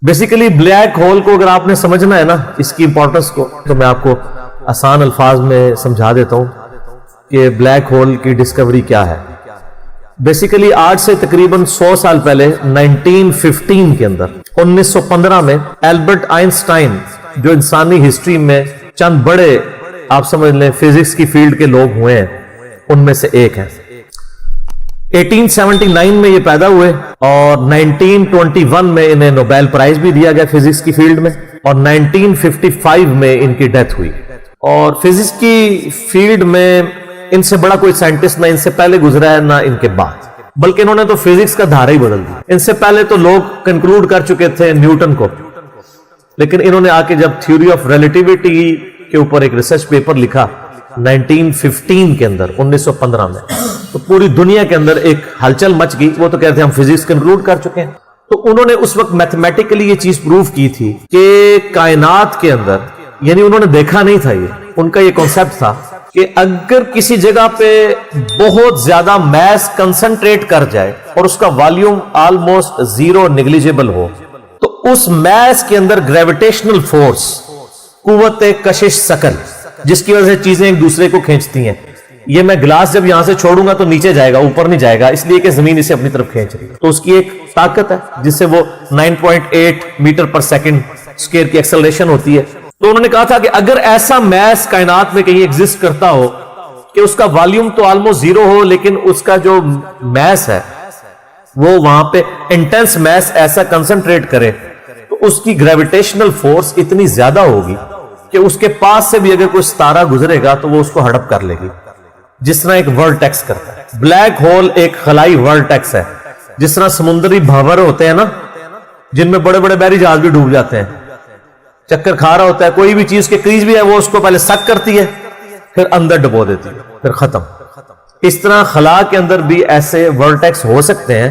Basically black hole کو اگر آپ نے سمجھنا ہے نا اس کی امپورٹنس کو، تو میں آپ کو آسان الفاظ میں سمجھا دیتا ہوں کہ بلیک ہول کی ڈسکوری کیا ہے۔ بیسیکلی آج سے تقریباً 100 سال پہلے 1915 کے اندر 1915 میں البرٹ آئنسٹائن جو انسانی ہسٹری میں چند بڑے آپ سمجھ لیں فزکس کی فیلڈ کے لوگ ہوئے ہیں ان میں سے ایک ہے۔ 1879 میں یہ پیدا ہوئے اور 1921 میں انہیں نوبیل پرائز بھی دیا گیا فزکس کی فیلڈ میں، اور 1955 میں ان کی ڈیتھ ہوئی۔ اور فزکس کی فیلڈ میں ان سے بڑا کوئی سائنٹسٹ نہ ان سے پہلے گزرا ہے نہ ان کے بعد، بلکہ انہوں نے تو فزکس کا دھارا ہی بدل دیا۔ ان سے پہلے تو لوگ کنکلوڈ کر چکے تھے نیوٹن کو، لیکن انہوں نے آ کے جب تھیوری آف ریلیٹیوٹی کے اوپر ایک ریسرچ پیپر لکھا 1915 کے اندر 1915 میں، تو پوری دنیا کے اندر ایک ہلچل مچ گئی۔ وہ تو کہتے ہیں ہم فزکس کنکلوڈ کر چکے ہیں۔ تو انہوں نے اس وقت میتھمیٹیکلی یہ چیز پروف کی تھی کہ کائنات کے اندر، یعنی انہوں نے دیکھا نہیں تھا، یہ ان کا یہ کانسیپٹ تھا کہ اگر کسی جگہ پہ بہت زیادہ میس کنسنٹریٹ کر جائے اور اس کا والیوم آلموسٹ زیرو نیگلیجیبل ہو، تو اس میس کے اندر گریویٹیشنل فورس، قوت کشش ثقل، جس کی وجہ سے چیزیں ایک دوسرے کو کھینچتی ہیں۔ یہ میں گلاس جب یہاں سے چھوڑوں گا تو نیچے جائے گا، اوپر نہیں جائے گا، اس لیے کہ زمین اسے اپنی طرف کھینچ رہی ہے۔ تو اس کی ایک طاقت ہے جس سے وہ 9.8 میٹر پر سیکنڈ اسکوئر کی ایکسلریشن ہوتی ہے۔ تو انہوں نے کہا تھا کہ اگر ایسا میس کائنات میں کہیں ایگزسٹ کرتا ہو کہ اس کا والیوم تو آلموسٹ زیرو ہو، لیکن اس کا جو میس ہے وہ وہاں پہ انٹینس میس ایسا کنسنٹریٹ کرے، تو اس کی گریویٹیشنل فورس اتنی زیادہ ہوگی کہ اس کے پاس سے بھی اگر کوئی ستارہ گزرے گا تو وہ اس کو ہڑپ کر لے گی، جس طرح ایک ورٹیکس کرتا ہے۔ بلیک ہول ایک خلائی ورٹیکس ہے، جس طرح سمندری بھنور ہوتے ہیں نا، جن میں بڑے بڑے بحری جہاز بھی ڈوب جاتے ہیں، چکر کھا رہا ہوتا ہے، کوئی بھی چیز کے کریز بھی ہے وہ اس کو پہلے سک کرتی ہے پھر اندر ڈبو دیتی ہے، پھر ختم۔ اس طرح خلا کے اندر بھی ایسے ورٹیکس ہو سکتے ہیں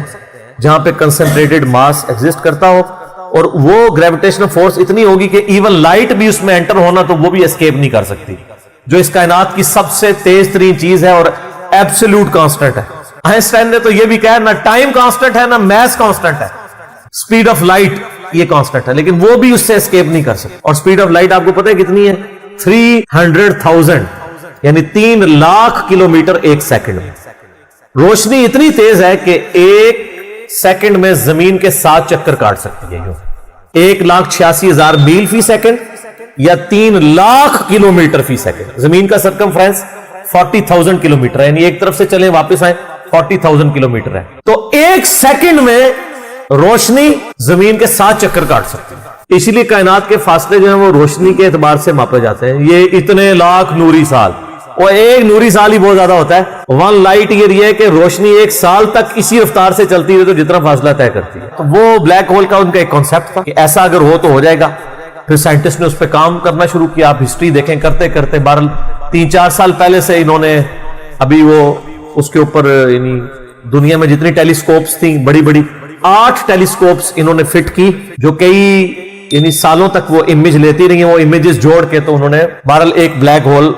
جہاں پہ کنسنٹریٹڈ ماس ایگزسٹ کرتا ہو، اور وہ گریویٹیشنل فورس اتنی ہوگی کہ ایون لائٹ بھی اس میں انٹر ہونا تو وہ بھی اسکیپ نہیں کر سکتی، جو اس کائنات کی سب سے تیز ترین چیز ہے اور ایبسولوٹ کانسٹنٹ ہے۔ آئنسٹائن نے تو یہ بھی کہا نہ ٹائم کانسٹنٹ ہے نہ میس کانسٹنٹ ہے، سپیڈ آف لائٹ یہ کانسٹنٹ ہے، لیکن وہ بھی اس سے اسکیپ نہیں کر سکتے۔ اور سپیڈ آف لائٹ آپ کو پتہ ہے کتنی ہے؟ 300,000 یعنی 3 لاکھ کلومیٹر ایک سیکنڈ میں۔ روشنی اتنی تیز ہے کہ ایک سیکنڈ میں زمین کے 7 چکر کاٹ سکتی ہے، 1,86,000 میل فی سیکنڈ یا 3 لاکھ کلومیٹر فی سیکنڈ۔ زمین کا سرکمفرنس 40,000 کلومیٹر ہے، یعنی ایک طرف سے چلیں واپس آئیں 40,000 کلومیٹر ہے۔ تو ایک سیکنڈ میں روشنی زمین کے 7 چکر کاٹ سکتی ہے۔ اسی لیے کائنات کے فاصلے جو ہیں وہ روشنی کے اعتبار سے ماپے جاتے ہیں، یہ اتنے لاکھ نوری سال، اور ایک نوری سال ہی بہت زیادہ ہوتا ہے۔ 1 لائٹ ایئر یہ ہے کہ روشنی ایک سال تک اسی رفتار سے چلتی ہے تو جتنا فاصلہ طے کرتی ہے۔ تو وہ بلیک ہول کا ان کا ایک کانسیپٹ تھا کہ ایسا اگر ہو تو ہو جائے گا۔ پھر سائنٹسٹ نے اس پہ کام کرنا شروع کیا، آپ ہسٹری دیکھیں، کرتے کرتے 3-4 سال پہلے سے انہوں نے ابھی وہ اس کے اوپر یعنی دنیا میں جتنی ٹیلیسکوپس تھیں بڑی بڑی 8 ٹیلیسکوپس انہوں نے فٹ کی، جو کئی یعنی سالوں تک وہ امیج لیتی رہی ہیں، وہ امیجز جوڑ کے تو انہوں نے بہرحال ایک بلیک ہول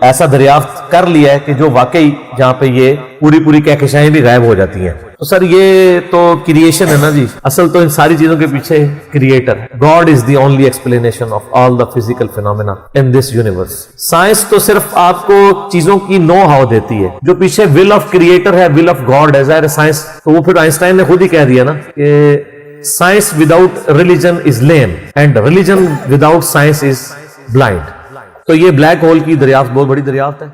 ایسا دریافت کر لیا ہے کہ جو واقعی جہاں پہ یہ پوری کہکشائیں بھی غائب ہو جاتی ہیں۔ تو سر یہ تو کریشن ہے نا جی، اصل تو ان ساری چیزوں کے پیچھے کریٹر ہے۔ God is the only explanation of all the physical phenomena in this universe. Science تو صرف آپ کو چیزوں کی نو ہاؤ دیتی ہے، جو پیچھے ول آف کریٹر ہے، ول آف گاڈ ہے، ظاہر سائنس تو وہ پھر آئنسٹائن نے خود ہی کہہ دیا نا کہ science without religion is lame and religion without science is blind. تو یہ بلیک ہول کی دریافت بہت بڑی دریافت ہے۔